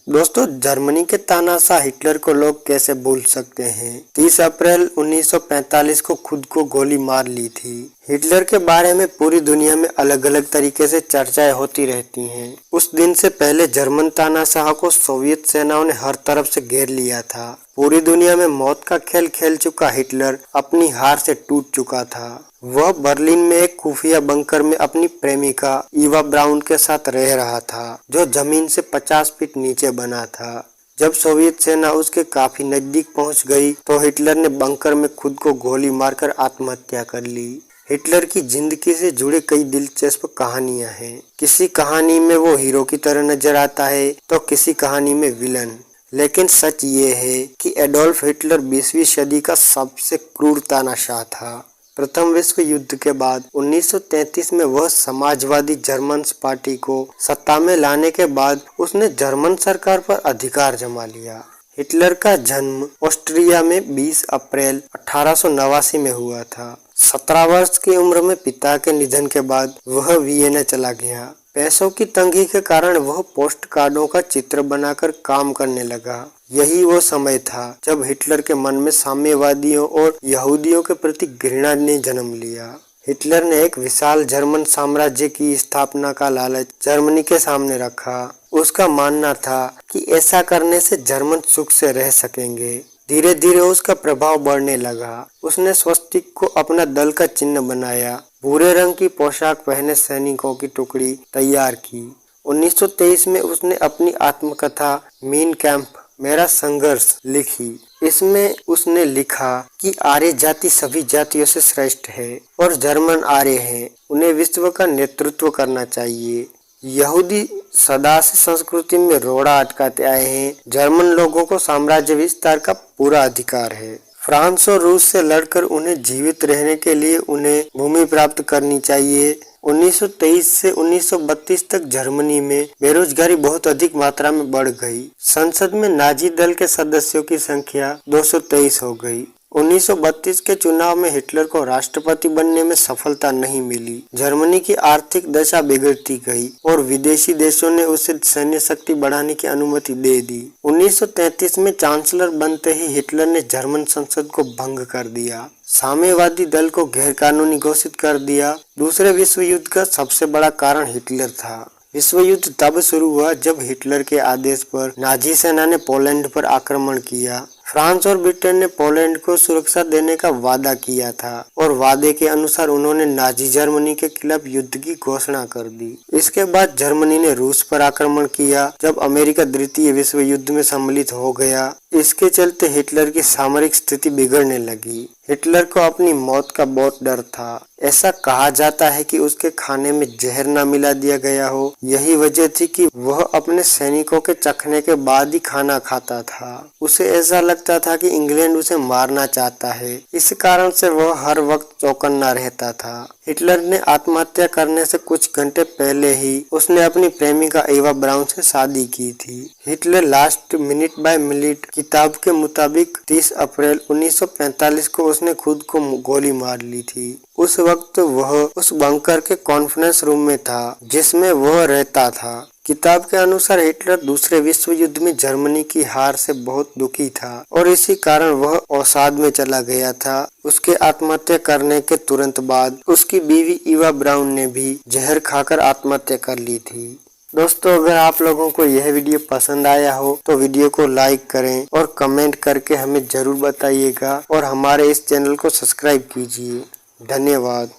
दोस्तों, जर्मनी के तानाशाह हिटलर को लोग कैसे भूल सकते हैं। 30 अप्रैल 1945 को खुद को गोली मार ली थी। हिटलर के बारे में पूरी दुनिया में अलग अलग तरीके से चर्चाएं होती रहती हैं। उस दिन से पहले जर्मन तानाशाह को सोवियत सेनाओं ने हर तरफ से घेर लिया था। पूरी दुनिया में मौत का खेल खेल चुका हिटलर अपनी हार से टूट चुका था। वह बर्लिन में एक खुफिया बंकर में अपनी प्रेमिका ईवा ब्राउन के साथ रह रहा था, जो जमीन से 50 फीट नीचे बना था। जब सोवियत सेना उसके काफी नजदीक पहुंच गई तो हिटलर ने बंकर में खुद को गोली मारकर आत्महत्या कर ली। हिटलर की जिंदगी से जुड़े कई दिलचस्प कहानियां हैं। किसी कहानी में वो हीरो की तरह नजर आता है तो किसी कहानी में विलन। लेकिन सच ये है कि एडोल्फ हिटलर 20वीं सदी का सबसे क्रूर तानाशाह था। प्रथम विश्व युद्ध के बाद 1933 में वह समाजवादी जर्मन पार्टी को सत्ता में लाने के बाद उसने जर्मन सरकार पर अधिकार जमा लिया। हिटलर का जन्म ऑस्ट्रिया में 20 अप्रैल 1889 में हुआ था। 17 वर्ष की उम्र में पिता के निधन के बाद वह वियना चला गया। पैसों की तंगी के कारण वह पोस्ट कार्डों का चित्र बनाकर काम करने लगा। यही वो समय था जब हिटलर के मन में साम्यवादियों और यहूदियों के प्रति घृणा ने जन्म लिया। हिटलर ने एक विशाल जर्मन साम्राज्य की स्थापना का लालच जर्मनी के सामने रखा। उसका मानना था कि ऐसा करने से जर्मन सुख से रह सकेंगे। धीरे धीरे उसका प्रभाव बढ़ने लगा। उसने स्वस्तिक को अपना दल का चिन्ह बनाया। भूरे रंग की पोशाक पहने सैनिकों की टुकड़ी तैयार की। 1923 में उसने अपनी आत्मकथा मीन कैंप मेरा संघर्ष लिखी। इसमें उसने लिखा कि आर्य जाति सभी जातियों से श्रेष्ठ है और जर्मन आर्य हैं। उन्हें विश्व का नेतृत्व करना चाहिए। यहूदी सदा से संस्कृति में रोड़ा अटकाते आए हैं। जर्मन लोगों को साम्राज्य विस्तार का पूरा अधिकार है। फ्रांस और रूस से लड़कर उन्हें जीवित रहने के लिए उन्हें भूमि प्राप्त करनी चाहिए। 1923 से 1932 तक जर्मनी में बेरोजगारी बहुत अधिक मात्रा में बढ़ गई। संसद में नाजी दल के सदस्यों की संख्या 223 हो गई। 1932 के चुनाव में हिटलर को राष्ट्रपति बनने में सफलता नहीं मिली। जर्मनी की आर्थिक दशा बिगड़ती गई और विदेशी देशों ने उसे सैन्य शक्ति बढ़ाने की अनुमति दे दी। 1933 में चांसलर बनते ही हिटलर ने जर्मन संसद को भंग कर दिया। साम्यवादी दल को गैर कानूनी घोषित कर दिया। दूसरे विश्व युद्ध का सबसे बड़ा कारण हिटलर था। विश्व युद्ध तब शुरू हुआ जब हिटलर के आदेश पर नाजी सेना ने पोलैंड पर आक्रमण किया। फ्रांस और ब्रिटेन ने पोलैंड को सुरक्षा देने का वादा किया था और वादे के अनुसार उन्होंने नाजी जर्मनी के खिलाफ युद्ध की घोषणा कर दी। इसके बाद जर्मनी ने रूस पर आक्रमण किया जब अमेरिका द्वितीय विश्व युद्ध में सम्मिलित हो गया। इसके चलते हिटलर की सामरिक स्थिति बिगड़ने लगी। हिटलर को अपनी मौत का बहुत डर था। ऐसा कहा जाता है कि उसके खाने में जहर न मिला दिया गया हो। यही वजह थी कि वह अपने सैनिकों के चखने के बाद ही खाना खाता था। उसे ऐसा लगता था कि इंग्लैंड उसे मारना चाहता है। इस कारण से वह हर वक्त चौकन्ना रहता था। हिटलर ने आत्महत्या करने से कुछ घंटे पहले ही उसने अपनी प्रेमिका ईवा ब्राउन से शादी की थी। Hitler last minute by minute किताब के मुताबिक 30 अप्रैल 1945 को उसने खुद को गोली मार ली थी। उस वक्त वह उस बंकर के कॉन्फ्रेंस रूम में था जिसमें वह रहता था। किताब के अनुसार हिटलर दूसरे विश्व युद्ध में जर्मनी की हार से बहुत दुखी था और इसी कारण वह अवसाद में चला गया था। उसके आत्महत्या करने के तुरंत बाद उसकी बीवी ईवा ब्राउन ने भी जहर खाकर आत्महत्या कर ली थी। दोस्तों, अगर आप लोगों को यह वीडियो पसंद आया हो तो वीडियो को लाइक करें और कमेंट करके हमें जरूर बताइएगा और हमारे इस चैनल को सब्सक्राइब कीजिए। धन्यवाद।